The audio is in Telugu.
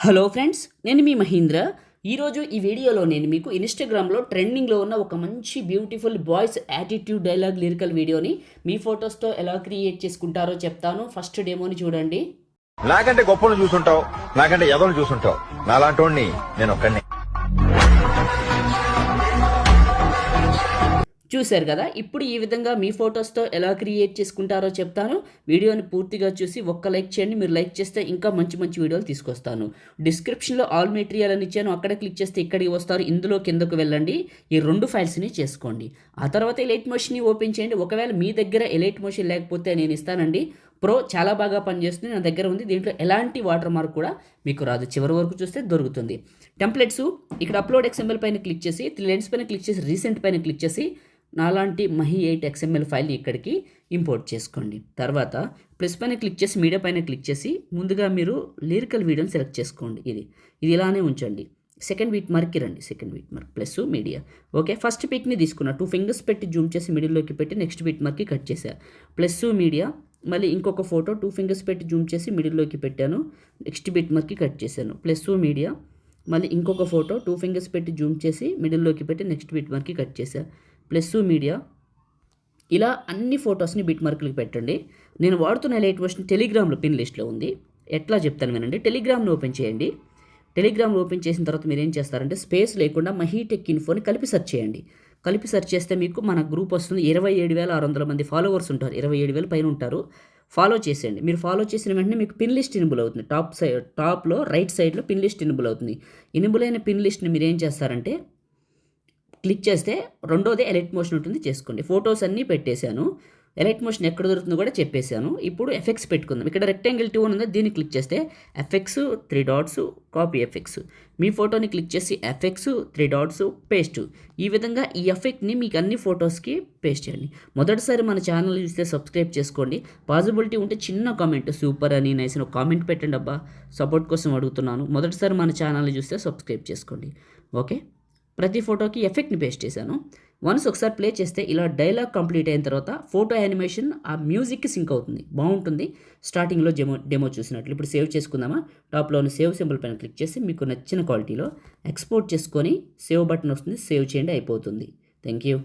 హలో ఫ్రెండ్స్, నేను మీ మహీంద్ర. ఈరోజు ఈ వీడియోలో నేను మీకు ఇన్స్టాగ్రామ్లో ట్రెండింగ్లో ఉన్న ఒక మంచి beautiful boys attitude dialogue lyrical వీడియోని మీ ఫొటోస్తో ఎలా క్రియేట్ చేసుకుంటారో చెప్తాను. ఫస్ట్ డెమోని చూడండి. నాకంటే గొప్పలు చూసుంటావు, నాకంటే ఎదలు చూసుంటావు, నాలాంటి నేను ఒక్కడిని. చూశారు కదా. ఇప్పుడు ఈ విధంగా మీ ఫొటోస్తో ఎలా క్రియేట్ చేసుకుంటారో చెప్తాను. వీడియోని పూర్తిగా చూసి ఒక్క లైక్ చేయండి. మీరు లైక్ చేస్తే ఇంకా మంచి మంచి వీడియోలు తీసుకొస్తాను. డిస్క్రిప్షన్లో ఆల్ మెటీరియల్ అని ఇచ్చాను, అక్కడ క్లిక్ చేస్తే ఇక్కడికి వస్తారు. ఇందులో కిందకు వెళ్ళండి, ఈ 2 ఫైల్స్ని చేసుకోండి. ఆ తర్వాత ఎలైట్ మోషన్ని ఓపెన్ చేయండి. ఒకవేళ మీ దగ్గర ఎలైట్ మోషన్ లేకపోతే నేను ఇస్తానండి. ప్రో చాలా బాగా పనిచేస్తుంది, నా దగ్గర ఉంది. దీంట్లో ఎలాంటి వాటర్ మార్క్ కూడా మీకు రాదు. చివరి వరకు చూస్తే దొరుకుతుంది. టెంప్లెట్స్ ఇక్కడ అప్లోడ్ XML పైన క్లిక్ చేసి, 3 లైన్స్ పైన క్లిక్ చేసి, రీసెంట్ పైన క్లిక్ చేసి నాలాంటి మహి 8 XML ఫైల్ని ఇక్కడికి ఇంపోర్ట్ చేసుకోండి. తర్వాత ప్లస్ పైన క్లిక్ చేసి, మీడియా పైన క్లిక్ చేసి, ముందుగా మీరు లిరికల్ వీడియోని సెలెక్ట్ చేసుకోండి. ఇది ఇలానే ఉంచండి. సెకండ్ బీట్ మార్క్కి రండి. Second beat mark plus media. Okay, first పిక్ని తీసుకున్నా, 2 ఫింగర్స్ పెట్టి జూమ్ చేసి మిడిల్లోకి పెట్టి నెక్స్ట్ బీట్ మార్క్కి కట్ చేశా. ప్లస్ మీడియా, మళ్ళీ ఇంకొక ఫోటో 2 ఫింగర్స్ పెట్టి జూమ్ చేసి మిడిల్లోకి పెట్టాను, నెక్స్ట్ బీట్ మార్క్కి కట్ చేశాను. ప్లస్ మీడియా, మళ్ళీ ఇంకొక ఫోటో 2 ఫింగర్స్ పెట్టి జూమ్ చేసి మిడిల్లోకి పెట్టి నెక్స్ట్ బీట్ మార్క్కి కట్ చేశా. Plus media. ఇలా అన్ని ఫొటోస్ని బిట్ మార్కులకి పెట్టండి. నేను వాడుతున్న ఎలైట్ మోషన్ టెలిగ్రామ్లో పిన్ లిస్ట్లో ఉంది. ఎట్లా చెప్తాను వినండి. టెలిగ్రామ్ని ఓపెన్ చేయండి. టెలిగ్రామ్లో ఓపెన్ చేసిన తర్వాత మీరు ఏం చేస్తారంటే స్పేస్ లేకుండా మహీటెక్ ఇన్ఫోని కలిపి సెర్చ్ చేయండి. కలిపి సెర్చ్ చేస్తే మీకు మన గ్రూప్ వస్తుంది. 27,600 మంది ఫాలోవర్స్ ఉంటారు. 27,000 పైన ఉంటారు. ఫాలో చేసేయండి. మీరు ఫాలో చేసిన వెంటనే మీకు పిన్ లిస్ట్ ఎనిబుల్ అవుతుంది. టాప్లో రైట్ సైడ్లో పిన్ లిస్ట్ ఎనిబుల్ అవుతుంది. ఎనిబుల్ అయిన పిన్ లిస్ట్ని మీరు ఏం చేస్తారంటే క్లిక్ చేస్తే రెండోది ఎలైట్ మోషన్ ఉంటుంది, చేసుకోండి. ఫొటోస్ అన్నీ పెట్టేశాను. ఎలైట్ మోషన్ ఎక్కడ దొరుకుతుందో కూడా చెప్పేశాను. ఇప్పుడు ఎఫెక్ట్స్ పెట్టుకుందాం. ఇక్కడ రెక్టాంగిల్ 2 ఉంది, దీన్ని క్లిక్ చేస్తే ఎఫెక్ట్స్ 3 డాట్స్, కాపీ ఎఫెక్ట్స్. మీ ఫోటోని క్లిక్ చేసి ఎఫెక్ట్స్ 3 డాట్స్, పేస్ట్. ఈ విధంగా ఈ ఎఫెక్ట్ని మీకు అన్ని ఫొటోస్కి పేస్ట్ చేయండి. మొదటిసారి మన ఛానల్ చూస్తే సబ్స్క్రైబ్ చేసుకోండి. పాసిబిలిటీ ఉంటే చిన్న కామెంట్ సూపర్ అని నైస్ అని ఒక కామెంట్ పెట్టండి. అబ్బా, సపోర్ట్ కోసం అడుగుతున్నాను. మొదటిసారి మన ఛానల్ని చూస్తే సబ్స్క్రైబ్ చేసుకోండి. ఓకే, ప్రతి ఫోటోకి ఎఫెక్ట్ని పేస్ట్ చేశాను. వన్స్ ఒకసారి ప్లే చేస్తే ఇలా డైలాగ్ కంప్లీట్ అయిన తర్వాత ఫోటో యానిమేషన్ ఆ మ్యూజిక్కి సింక్ అవుతుంది, బాగుంటుంది. స్టార్టింగ్లో డెమో చూసినట్లు. ఇప్పుడు సేవ్ చేసుకుందామా. టాప్లోని సేవ్ సింబల్ పైన క్లిక్ చేసి మీకు నచ్చిన క్వాలిటీలో ఎక్స్పోర్ట్ చేసుకొని సేవ్ బటన్ వస్తుంది, సేవ్ చేయండి, అయిపోతుంది. Thank you.